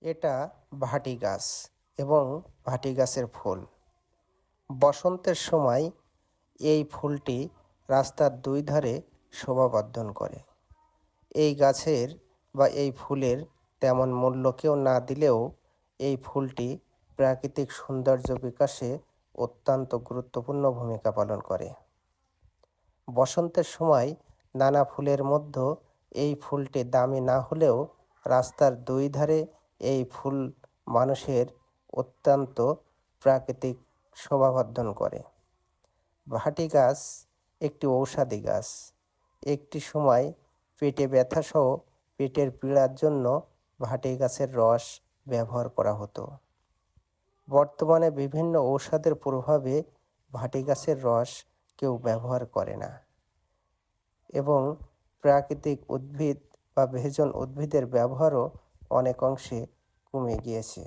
এটা ভাটি গাছ এবং ভাটি গাছের ফুল। বসন্তের সময় এই ফুলটি রাস্তার দুই ধারে শোভাবর্ধন করে। এই গাছের বা এই ফুলের তেমন মূল্য কেউ না দিলেও এই ফুলটি প্রাকৃতিক সৌন্দর্য বিকাশে অত্যন্ত গুরুত্বপূর্ণ ভূমিকা পালন করে। বসন্তের সময় নানা ফুলের মধ্যে এই ফুলটি দামি না হলেও রাস্তার দুই ধারে এই ফুল মানুষের অত্যন্ত প্রাকৃতিক শোভাবর্ধন করে। ভাটি গাছ একটি ঔষধি গাছ। একটি সময় পেটে ব্যথাসহ পেটের পীড়ার জন্য ভাটি গাছের রস ব্যবহার করা হতো। বর্তমানে বিভিন্ন ঔষধের প্রভাবে ভাটি গাছের রস কেউ ব্যবহার করে না এবং প্রাকৃতিক উদ্ভিদ বা ভেষজ উদ্ভিদের ব্যবহারও অনেক অংশে কমে গিয়েছে।